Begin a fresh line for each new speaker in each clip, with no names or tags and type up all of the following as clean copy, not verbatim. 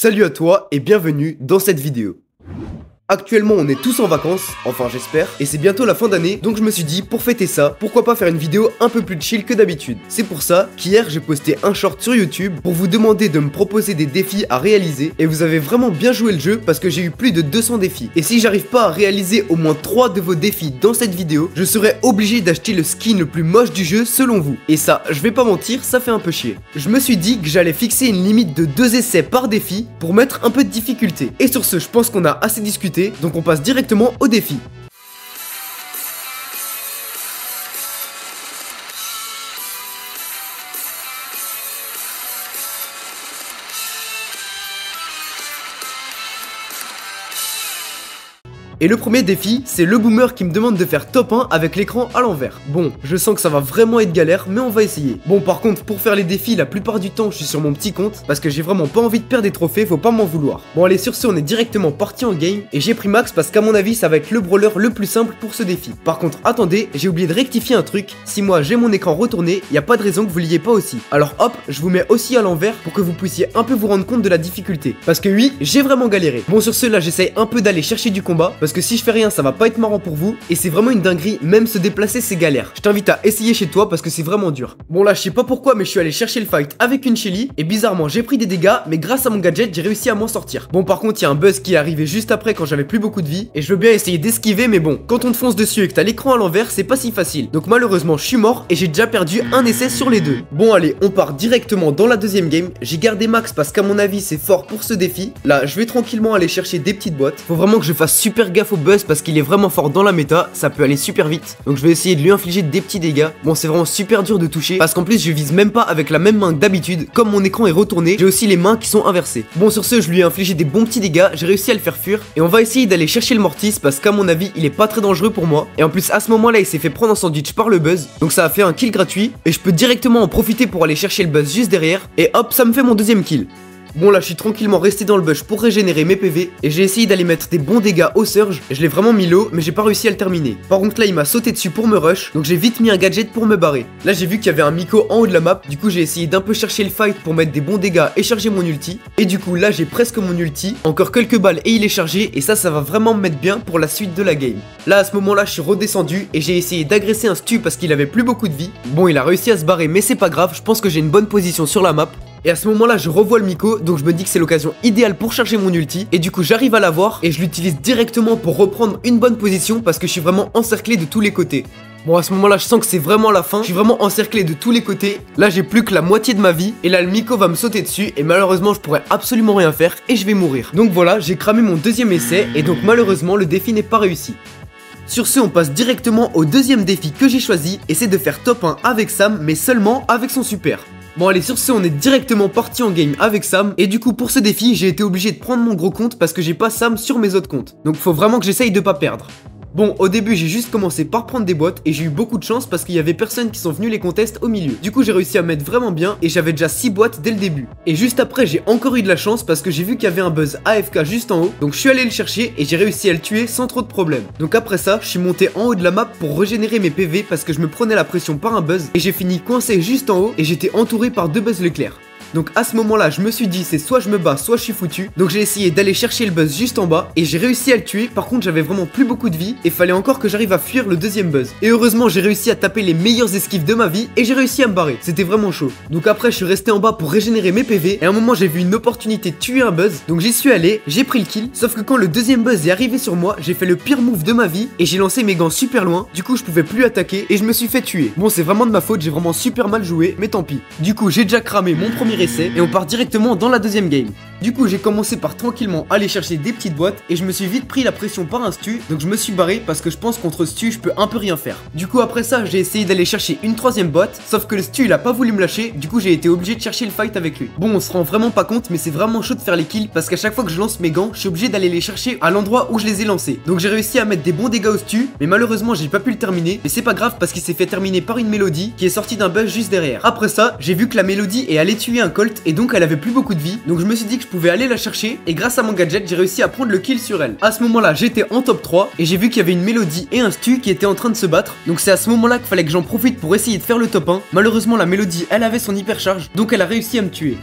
Salut à toi et bienvenue dans cette vidéo. Actuellement on est tous en vacances, enfin j'espère, et c'est bientôt la fin d'année, donc je me suis dit pour fêter ça, pourquoi pas faire une vidéo un peu plus chill que d'habitude. C'est pour ça qu'hier j'ai posté un short sur YouTube pour vous demander de me proposer des défis à réaliser, et vous avez vraiment bien joué le jeu parce que j'ai eu plus de 200 défis. Et si j'arrive pas à réaliser au moins 3 de vos défis dans cette vidéo, je serai obligé d'acheter le skin le plus moche du jeu selon vous. Et ça, je vais pas mentir, ça fait un peu chier. Je me suis dit que j'allais fixer une limite de 2 essais par défi pour mettre un peu de difficulté. Et sur ce, je pense qu'on a assez discuté. Donc on passe directement au défi. Et le premier défi, c'est le boomer qui me demande de faire top 1 avec l'écran à l'envers. Bon, je sens que ça va vraiment être galère, mais on va essayer. Bon, par contre, pour faire les défis, la plupart du temps, je suis sur mon petit compte, parce que j'ai vraiment pas envie de perdre des trophées, faut pas m'en vouloir. Bon, allez, sur ce, on est directement parti en game, et j'ai pris Max parce qu'à mon avis, ça va être le brawler le plus simple pour ce défi. Par contre, attendez, j'ai oublié de rectifier un truc. Si moi j'ai mon écran retourné, y a pas de raison que vous l'ayez pas aussi. Alors hop, je vous mets aussi à l'envers pour que vous puissiez un peu vous rendre compte de la difficulté. Parce que oui, j'ai vraiment galéré. Bon, sur ce, là, j'essaye un peu d'aller chercher du combat, parce que si je fais rien, ça va pas être marrant pour vous, et c'est vraiment une dinguerie, même se déplacer c'est galère. Je t'invite à essayer chez toi parce que c'est vraiment dur. Bon là je sais pas pourquoi mais je suis allé chercher le fight avec une Shelly, et bizarrement j'ai pris des dégâts, mais grâce à mon gadget j'ai réussi à m'en sortir. Bon par contre il y a un buzz qui est arrivé juste après quand j'avais plus beaucoup de vie, et je veux bien essayer d'esquiver, mais bon, quand on te fonce dessus et que t'as l'écran à l'envers c'est pas si facile. Donc malheureusement je suis mort et j'ai déjà perdu un essai sur les deux. Bon allez, on part directement dans la deuxième game. J'ai gardé Max parce qu'à mon avis c'est fort pour ce défi. Là je vais tranquillement aller chercher des petites boîtes. Faut vraiment que je fasse super gaffe au buzz parce qu'il est vraiment fort dans la méta, ça peut aller super vite. Donc je vais essayer de lui infliger des petits dégâts. Bon c'est vraiment super dur de toucher parce qu'en plus je vise même pas avec la même main que d'habitude. Comme mon écran est retourné, j'ai aussi les mains qui sont inversées. Bon sur ce je lui ai infligé des bons petits dégâts, j'ai réussi à le faire fuir. Et on va essayer d'aller chercher le mortis parce qu'à mon avis il est pas très dangereux pour moi. Et en plus à ce moment là il s'est fait prendre un sandwich par le buzz. Donc ça a fait un kill gratuit. Et je peux directement en profiter pour aller chercher le buzz juste derrière. Et hop ça me fait mon deuxième kill. Bon là je suis tranquillement resté dans le bush pour régénérer mes PV, et j'ai essayé d'aller mettre des bons dégâts au surge, et je l'ai vraiment mis low mais j'ai pas réussi à le terminer. Par contre là il m'a sauté dessus pour me rush, donc j'ai vite mis un gadget pour me barrer. Là j'ai vu qu'il y avait un Miko en haut de la map, du coup j'ai essayé d'un peu chercher le fight pour mettre des bons dégâts et charger mon ulti. Et du coup là j'ai presque mon ulti, encore quelques balles et il est chargé, et ça va vraiment me mettre bien pour la suite de la game. Là à ce moment là je suis redescendu et j'ai essayé d'agresser un stu parce qu'il avait plus beaucoup de vie. Bon il a réussi à se barrer mais c'est pas grave, je pense que j'ai une bonne position sur la map. Et à ce moment là je revois le Miko, donc je me dis que c'est l'occasion idéale pour charger mon ulti. Et du coup j'arrive à l'avoir et je l'utilise directement pour reprendre une bonne position parce que je suis vraiment encerclé de tous les côtés. Bon à ce moment là je sens que c'est vraiment la fin, je suis vraiment encerclé de tous les côtés. Là j'ai plus que la moitié de ma vie, et là le Miko va me sauter dessus, et malheureusement je pourrais absolument rien faire et je vais mourir. Donc voilà, j'ai cramé mon deuxième essai, et donc malheureusement le défi n'est pas réussi. Sur ce on passe directement au deuxième défi que j'ai choisi, et c'est de faire top 1 avec Sam, mais seulement avec son super. Bon allez sur ce on est directement parti en game avec Sam, et du coup pour ce défi j'ai été obligé de prendre mon gros compte parce que j'ai pas Sam sur mes autres comptes. Donc faut vraiment que j'essaye de pas perdre. Bon au début j'ai juste commencé par prendre des boîtes et j'ai eu beaucoup de chance parce qu'il y avait personne qui sont venus les contests au milieu. Du coup j'ai réussi à mettre vraiment bien et j'avais déjà 6 boîtes dès le début. Et juste après j'ai encore eu de la chance parce que j'ai vu qu'il y avait un buzz AFK juste en haut. Donc je suis allé le chercher et j'ai réussi à le tuer sans trop de problème. Donc après ça je suis monté en haut de la map pour régénérer mes PV parce que je me prenais la pression par un buzz. Et j'ai fini coincé juste en haut et j'étais entouré par 2 buzz Leclerc. Donc à ce moment là je me suis dit c'est soit je me bats soit je suis foutu. Donc j'ai essayé d'aller chercher le buzz juste en bas et j'ai réussi à le tuer. Par contre j'avais vraiment plus beaucoup de vie et fallait encore que j'arrive à fuir le deuxième buzz. Et heureusement j'ai réussi à taper les meilleures esquives de ma vie et j'ai réussi à me barrer. C'était vraiment chaud. Donc après je suis resté en bas pour régénérer mes PV, et à un moment j'ai vu une opportunité de tuer un buzz. Donc j'y suis allé, j'ai pris le kill. Sauf que quand le deuxième buzz est arrivé sur moi, j'ai fait le pire move de ma vie et j'ai lancé mes gants super loin. Du coup je pouvais plus attaquer et je me suis fait tuer. Bon c'est vraiment de ma faute, j'ai vraiment super mal joué, mais tant pis. Du coup j'ai déjà cramé mon premier essai et on part directement dans la deuxième game. Du coup j'ai commencé par tranquillement aller chercher des petites boîtes et je me suis vite pris la pression par un stu, donc je me suis barré parce que je pense contre stu je peux un peu rien faire. Du coup après ça j'ai essayé d'aller chercher une troisième boîte, sauf que le stu il a pas voulu me lâcher, du coup j'ai été obligé de chercher le fight avec lui. Bon on se rend vraiment pas compte mais c'est vraiment chaud de faire les kills parce qu'à chaque fois que je lance mes gants je suis obligé d'aller les chercher à l'endroit où je les ai lancés. Donc j'ai réussi à mettre des bons dégâts au stu, mais malheureusement j'ai pas pu le terminer, mais c'est pas grave parce qu'il s'est fait terminer par une mélodie qui est sortie d'un buzz juste derrière. Après ça j'ai vu que la mélodie est allée tuer un colt et donc elle avait plus beaucoup de vie, donc je me suis dit que je pouvais aller la chercher et grâce à mon gadget j'ai réussi à prendre le kill sur elle. À ce moment là j'étais en top 3 et j'ai vu qu'il y avait une mélodie et un stu qui étaient en train de se battre, donc c'est à ce moment là qu'il fallait que j'en profite pour essayer de faire le top 1. Malheureusement la mélodie elle avait son hypercharge, donc elle a réussi à me tuer.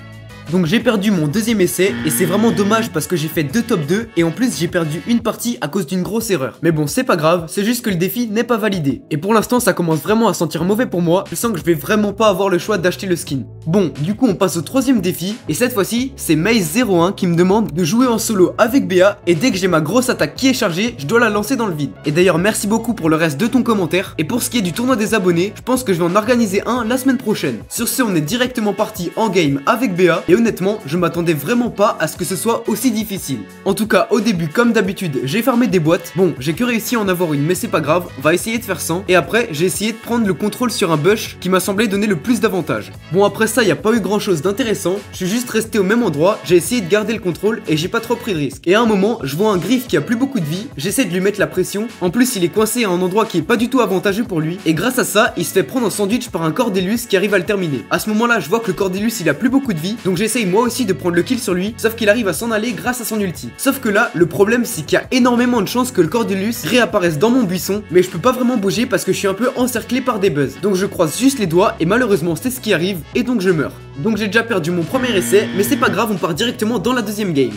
Donc j'ai perdu mon deuxième essai et c'est vraiment dommage parce que j'ai fait 2 top 2 et en plus j'ai perdu une partie à cause d'une grosse erreur. Mais bon, c'est pas grave, c'est juste que le défi n'est pas validé. Et pour l'instant ça commence vraiment à sentir mauvais pour moi, je sens que je vais vraiment pas avoir le choix d'acheter le skin. Bon, du coup on passe au troisième défi et cette fois-ci c'est Maze01 qui me demande de jouer en solo avec BA et dès que j'ai ma grosse attaque qui est chargée, je dois la lancer dans le vide. Et d'ailleurs merci beaucoup pour le reste de ton commentaire et pour ce qui est du tournoi des abonnés, je pense que je vais en organiser un la semaine prochaine. Sur ce, on est directement parti en game avec BA et honnêtement, je m'attendais vraiment pas à ce que ce soit aussi difficile. En tout cas, au début, comme d'habitude, j'ai farmé des boîtes. Bon, j'ai que réussi à en avoir une, mais c'est pas grave, on va essayer de faire 100. Et après, j'ai essayé de prendre le contrôle sur un bush qui m'a semblé donner le plus d'avantages. Bon, après ça, y a pas eu grand chose d'intéressant. Je suis juste resté au même endroit, j'ai essayé de garder le contrôle et j'ai pas trop pris de risque. Et à un moment, je vois un griffe qui a plus beaucoup de vie, j'essaie de lui mettre la pression. En plus, il est coincé à un endroit qui est pas du tout avantageux pour lui. Et grâce à ça, il se fait prendre en sandwich par un Cordelius qui arrive à le terminer. À ce moment-là, je vois que le Cordelius il a plus beaucoup de vie, donc j'essaye moi aussi de prendre le kill sur lui, sauf qu'il arrive à s'en aller grâce à son ulti. Sauf que là, le problème c'est qu'il y a énormément de chances que le Cordelius réapparaisse dans mon buisson, mais je peux pas vraiment bouger parce que je suis un peu encerclé par des buzz. Donc je croise juste les doigts et malheureusement c'est ce qui arrive et donc je meurs. Donc j'ai déjà perdu mon premier essai, mais c'est pas grave, on part directement dans la deuxième game.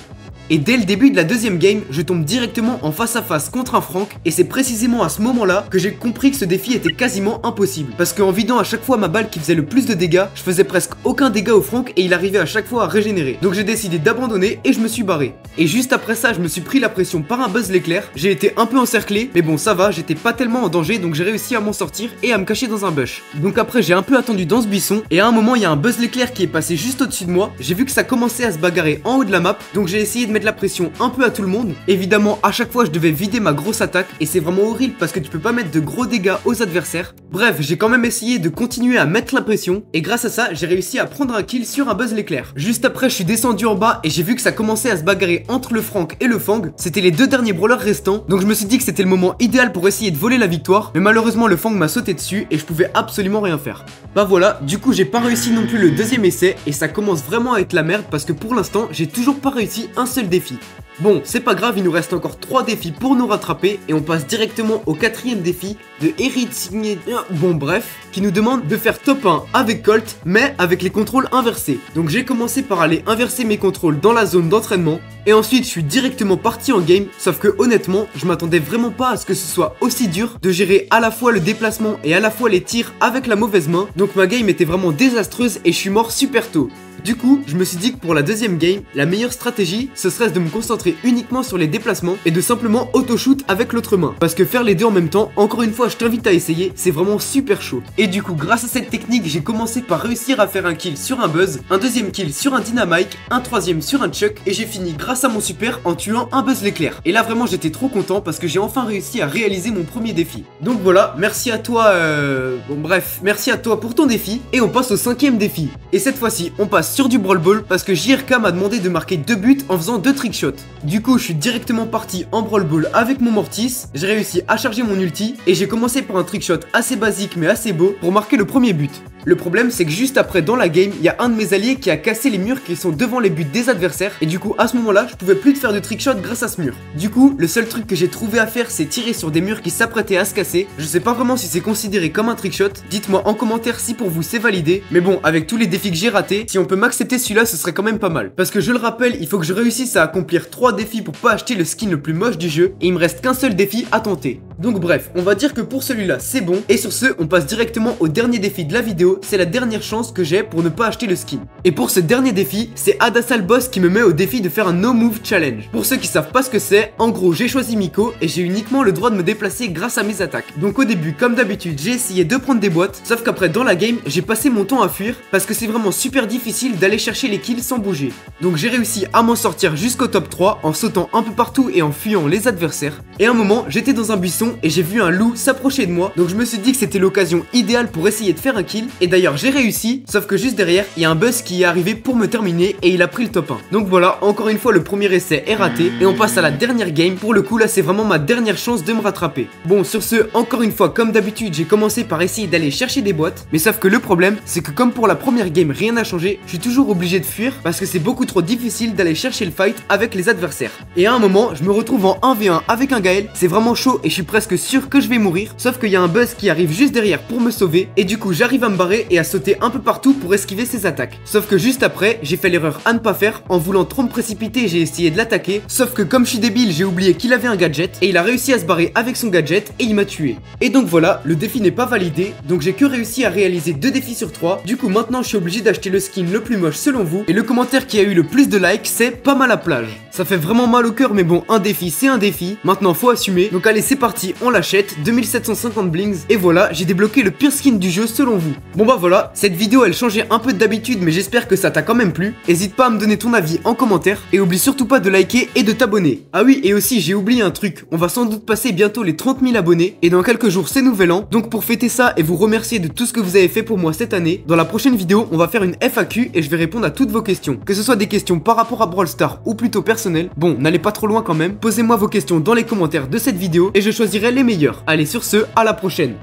Et dès le début de la deuxième game, je tombe directement en face à face contre un Franck et c'est précisément à ce moment-là que j'ai compris que ce défi était quasiment impossible. Parce qu'en vidant à chaque fois ma balle qui faisait le plus de dégâts, je faisais presque aucun dégât au Franck et il arrivait à chaque fois à régénérer. Donc j'ai décidé d'abandonner et je me suis barré. Et juste après ça, je me suis pris la pression par un buzz l'éclair. J'ai été un peu encerclé, mais bon ça va, j'étais pas tellement en danger donc j'ai réussi à m'en sortir et à me cacher dans un bush. Donc après j'ai un peu attendu dans ce buisson et à un moment il y a un buzz l'éclair qui est passé juste au-dessus de moi. J'ai vu que ça commençait à se bagarrer en haut de la map, donc j'ai essayé de mettre la pression un peu à tout le monde. Évidemment à chaque fois je devais vider ma grosse attaque et c'est vraiment horrible parce que tu peux pas mettre de gros dégâts aux adversaires. Bref, j'ai quand même essayé de continuer à mettre la pression et grâce à ça j'ai réussi à prendre un kill sur un buzz l'éclair. Juste après je suis descendu en bas et j'ai vu que ça commençait à se bagarrer entre le Franck et le Fang. C'était les deux derniers brawlers restants, donc je me suis dit que c'était le moment idéal pour essayer de voler la victoire, mais malheureusement le Fang m'a sauté dessus et je pouvais absolument rien faire. Bah voilà, du coup j'ai pas réussi non plus le deuxième essai et ça commence vraiment à être la merde parce que pour l'instant j'ai toujours pas réussi un seul défi. Bon, c'est pas grave, il nous reste encore 3 défis pour nous rattraper et on passe directement au 4ème défi de Eric Signé. Bon bref, qui nous demande de faire top 1 avec Colt, mais avec les contrôles inversés. Donc j'ai commencé par aller inverser mes contrôles dans la zone d'entraînement et ensuite je suis directement parti en game, sauf que honnêtement, je m'attendais vraiment pas à ce que ce soit aussi dur de gérer à la fois le déplacement et à la fois les tirs avec la mauvaise main. Donc ma game était vraiment désastreuse et je suis mort super tôt. Du coup, je me suis dit que pour la deuxième game, la meilleure stratégie, ce serait de me concentrer uniquement sur les déplacements et de simplement auto-shoot avec l'autre main. Parce que faire les deux en même temps, encore une fois, je t'invite à essayer, c'est vraiment super chaud. Et du coup, grâce à cette technique, j'ai commencé par réussir à faire un kill sur un buzz, un deuxième kill sur un dynamite, un troisième sur un chuck, et j'ai fini grâce à mon super en tuant un buzz l'éclair. Et là, vraiment, j'étais trop content parce que j'ai enfin réussi à réaliser mon premier défi. Donc voilà, merci à toi, bon bref, merci à toi pour ton défi, et on passe au 5ème défi. Et cette fois-ci, on passe sur du Brawl Ball parce que JRK m'a demandé de marquer 2 buts en faisant 2 trickshots. Du coup, je suis directement parti en Brawl Ball avec mon Mortis, j'ai réussi à charger mon ulti et j'ai commencé par un trickshot assez basique mais assez beau pour marquer le premier but. Le problème c'est que juste après dans la game, il y a un de mes alliés qui a cassé les murs qui sont devant les buts des adversaires et du coup à ce moment-là, je pouvais plus faire de trickshot grâce à ce mur. Du coup, le seul truc que j'ai trouvé à faire c'est tirer sur des murs qui s'apprêtaient à se casser. Je sais pas vraiment si c'est considéré comme un trickshot, dites-moi en commentaire si pour vous c'est validé, mais bon, avec tous les défis que j'ai ratés, si on peut m'accepter celui-là, ce serait quand même pas mal. Parce que je le rappelle, il faut que je réussisse à accomplir 3 défis pour pas acheter le skin le plus moche du jeu et il me reste qu'un seul défi à tenter. Donc bref, on va dire que pour celui-là c'est bon et sur ce, on passe directement au dernier défi de la vidéo, c'est la dernière chance que j'ai pour ne pas acheter le skin. Et pour ce dernier défi, c'est Adassal Boss qui me met au défi de faire un no move challenge. Pour ceux qui savent pas ce que c'est, en gros j'ai choisi Miko et j'ai uniquement le droit de me déplacer grâce à mes attaques. Donc au début, comme d'habitude, j'ai essayé de prendre des boîtes, sauf qu'après dans la game, j'ai passé mon temps à fuir parce que c'est vraiment super difficile d'aller chercher les kills sans bouger. Donc j'ai réussi à m'en sortir jusqu'au top 3 en sautant un peu partout et en fuyant les adversaires. Et à un moment, j'étais dans un buisson et j'ai vu un loup s'approcher de moi, donc je me suis dit que c'était l'occasion idéale pour essayer de faire un kill. Et d'ailleurs j'ai réussi, sauf que juste derrière, il y a un buzz qui est arrivé pour me terminer et il a pris le top 1. Donc voilà, encore une fois le premier essai est raté et on passe à la dernière game. Pour le coup là c'est vraiment ma dernière chance de me rattraper. Bon sur ce, encore une fois comme d'habitude, j'ai commencé par essayer d'aller chercher des boîtes, mais sauf que le problème c'est que comme pour la première game rien n'a changé, je suis toujours obligé de fuir parce que c'est beaucoup trop difficile d'aller chercher le fight avec les adversaires. Et à un moment, je me retrouve en 1v1 avec un Gaël, c'est vraiment chaud et je suis presque presque sûr que je vais mourir, sauf qu'il y a un Buzz qui arrive juste derrière pour me sauver, et du coup j'arrive à me barrer et à sauter un peu partout pour esquiver ses attaques. Sauf que juste après, j'ai fait l'erreur à ne pas faire, en voulant trop me précipiter, j'ai essayé de l'attaquer, sauf que comme je suis débile, j'ai oublié qu'il avait un gadget, et il a réussi à se barrer avec son gadget, et il m'a tué. Et donc voilà, le défi n'est pas validé, donc j'ai que réussi à réaliser 2 défis sur 3, du coup maintenant je suis obligé d'acheter le skin le plus moche selon vous, et le commentaire qui a eu le plus de likes c'est pas mal à plage. Ça fait vraiment mal au cœur mais bon, un défi c'est un défi, maintenant faut assumer, donc allez c'est parti, on l'achète, 2750 blings, et voilà, j'ai débloqué le pire skin du jeu selon vous. Bon bah voilà, cette vidéo elle changeait un peu d'habitude mais j'espère que ça t'a quand même plu, hésite pas à me donner ton avis en commentaire, et oublie surtout pas de liker et de t'abonner. Ah oui, et aussi j'ai oublié un truc, on va sans doute passer bientôt les 30 000 abonnés, et dans quelques jours c'est nouvel an, donc pour fêter ça et vous remercier de tout ce que vous avez fait pour moi cette année, dans la prochaine vidéo on va faire une FAQ et je vais répondre à toutes vos questions, que ce soit des questions par rapport à Brawl Stars ou plutôt personnelles. Bon, n'allez pas trop loin quand même, posez-moi vos questions dans les commentaires de cette vidéo et je choisirai les meilleures. Allez sur ce, à la prochaine.